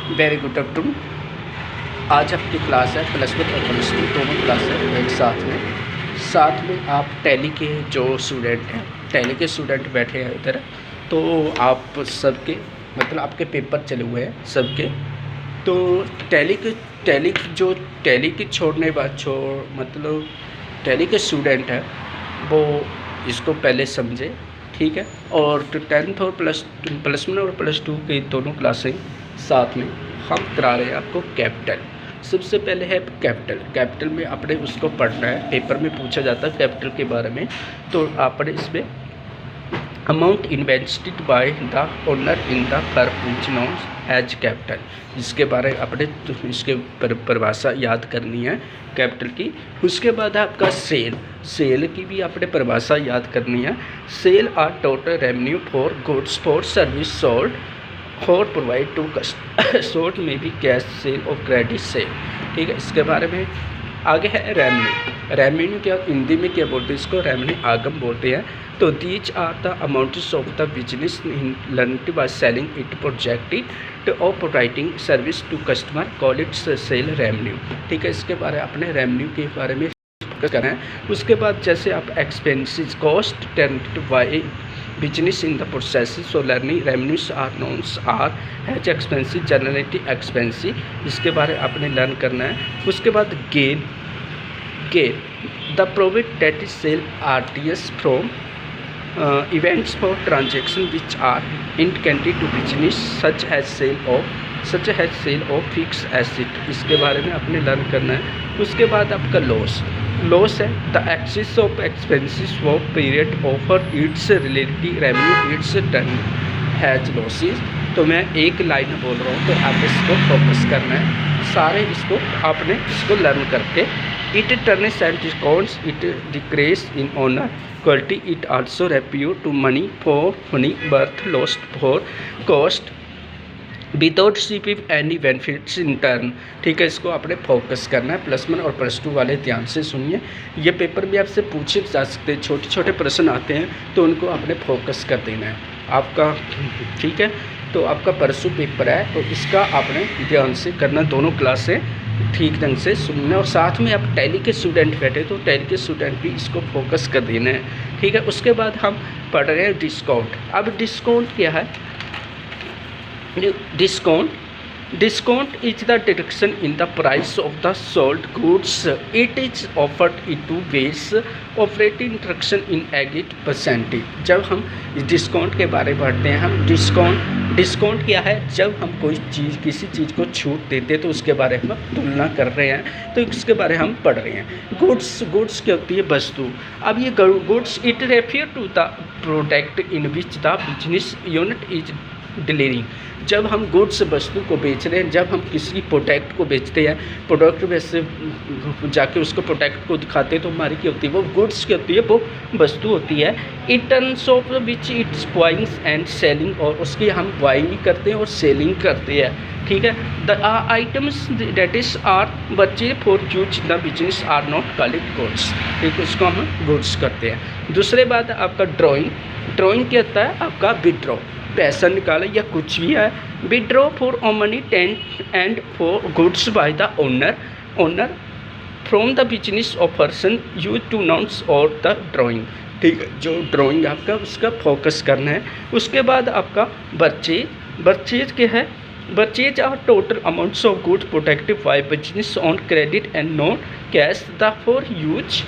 Very good afternoon. आज आपकी class है +1 और +2 दोनों क्लास है एक साथ में आप टैली के जो स्टूडेंट हैं, टैली के स्टूडेंट बैठे हैं इधर, तो आप सबके मतलब आपके पेपर चले हुए हैं सबके। तो टैली के छोड़ने बाद मतलब टैली के स्टूडेंट हैं वो इसको पहले समझे, ठीक है। और 10th और +1 और +2 की दोनों क्लासें साथ में हम करा रहे हैं आपको कैपिटल। सबसे पहले है कैपिटल में आपने उसको पढ़ना है, पेपर में पूछा जाता है कैपिटल के बारे में। तो आपने इसमें amount invested by the owner in the firm which known as capital, इसके बारे में आपने इसके परिभाषा याद करनी है कैपिटल की। उसके बाद आपका सेल की भी आपने परिभाषा याद करनी है। Sale are total revenue for goods for service sold और प्रोवाइड टू शॉर्ट में भी कैश सेल और क्रेडिट सेल, ठीक है। इसके बारे में आगे है रेवेन्यू क्या हिंदी में क्या बोलते हैं, इसको रेवेन्यू आगम बोलते हैं। तो these are the amounts of the business learned by selling it projected और providing service to customer call it sale revenue, ठीक है। इसके बारे में अपने रेवेन्यू के बारे में करें। उसके बाद जैसे आप expenses cost tend by business in the process so learning revenues are known are has expensive generative expensive, इसके बारे में आपने लर्न करना है। उसके बाद gain the profit that is sale RTS from events for transaction which are intended to business such has sale of fix asset, इसके बारे में आपने लर्न करना है। उसके बाद आपका लॉस है the axis of expenses for period offer it's relative revenue it's turn has losses. तो मैं एक लाइन बोल रहा हूँ तो आप इसको फोकस करना है, सारे इसको आपने इसको लर्न करके it turns and discounts it decrease in owner quality it also repay to money for money worth lost for cost without receiving any benefits in turn, ठीक है। इसको आपने फोकस करना है। +1 और +2 वाले ध्यान से सुनिए, ये पेपर भी आपसे पूछे जा सकते हैं, छोटे छोटे प्रश्न आते हैं तो उनको आपने फोकस कर देना है आपका, ठीक है। तो आपका परसों पेपर है तो इसका आपने ध्यान से करना, दोनों क्लासें ठीक ढंग से सुनना। और साथ में आप टैली के स्टूडेंट बैठे तो टैली के स्टूडेंट भी इसको फोकस कर देना है, ठीक है। उसके बाद हम पढ़ रहे हैं डिस्काउंट। अब डिस्काउंट क्या है? Discount is the reduction in the price of the sold goods. It is offered in two ways. Operating reduction in aggregate percentage. जब हम डिस्काउंट के बारे में पढ़ते हैं, हम डिस्काउंट क्या है? जब हम कोई चीज़ किसी चीज़ को छूट देते हैं तो उसके बारे में हम तुलना कर रहे हैं, तो इसके बारे में हम पढ़ रहे हैं। गुड्स क्या होती है? वस्तु। अब ये goods it refer to the product in which the business unit is delivering. जब हम गुड्स वस्तु को बेच रहे हैं, जब हम किसी प्रोडक्ट को बेचते हैं, प्रोडक्ट में से जाके उसको प्रोडक्ट को दिखाते हैं तो हमारी क्या होती है? वो गुड्स क्या होती है? वो वस्तु होती है। In terms of which it's buying and selling, और उसकी हम बाइंग भी करते हैं और सेलिंग करते हैं, ठीक है। The items that is are purchase for use the business are not called goods, ठीक है। इसको हम गुड्स करते हैं। दूसरे बात आपका ड्राइंग क्या होता है? आपका विड्रॉ, पैसा निकाला या कुछ भी है। Withdraw for money tent and for goods by the owner from the business of person use to announce और द ड्राइंग, ठीक है। जो ड्राइंग आपका उसका फोकस करना है। उसके बाद आपका परचेज क्या है? Purchase are total amounts of good protective by business on credit and not cash the for use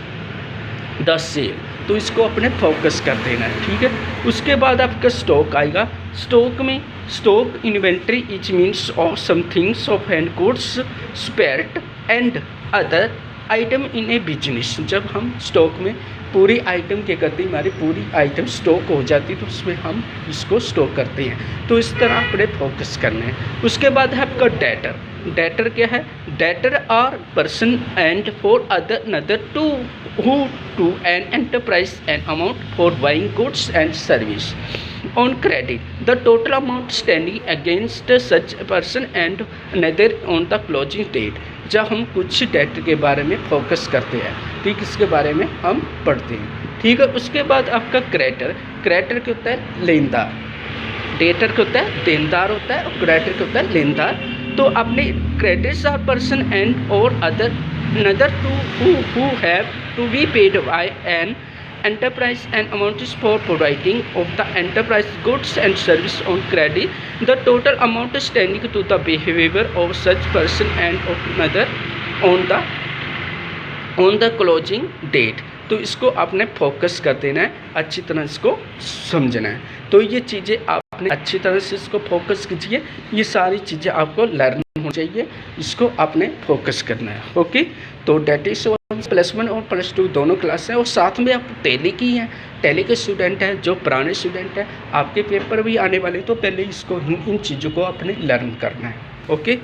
the sale, तो इसको अपने फोकस कर देना है, ठीक है। उसके बाद आपका स्टॉक आएगा। Stock inventory each means of somethings of hand goods spared and other item in a business. जब हम स्टॉक में पूरी आइटम क्या करते हैं, हमारी पूरी आइटम स्टॉक हो जाती है तो उसमें हम इसको स्टॉक करते हैं, तो इस तरह अपने फोकस करना है। उसके बाद है आपका डेटर क्या है? Debtor are person and for other to an enterprise an amount for buying goods and service on credit the total amount standing against such person and another on the closing date. जब हम कुछ date के बारे में focus करते हैं, ठीक, इसके बारे में हम पढ़ते हैं, ठीक है। उसके बाद आपका क्रेडिटर क्या होता है? लेनदार। डेटर क्या होता है? देनदार होता है और क्रेडिटर क्या होता है? लेनदार। तो अपने creditors are person and or another two who have to be paid by an enterprise and amounts for providing of the enterprise goods and service on credit, the total amount standing to the behavior of such person and of another on the closing date। तो इसको आपने focus कर देना है, अच्छी तरह इसको समझना है। तो ये चीज़ें आपने अच्छी तरह से इसको फोकस कीजिए, ये सारी चीज़ें आपको लर्न होनी चाहिए, इसको आपने फोकस करना है। ओके, तो डेट इज +1 और +2 दोनों क्लास हैं, और साथ में आप टैली की हैं, टैली के स्टूडेंट हैं, जो पुराने स्टूडेंट हैं, आपके पेपर भी आने वाले, तो पहले इसको इन चीज़ों को आपने लर्न करना है। ओके।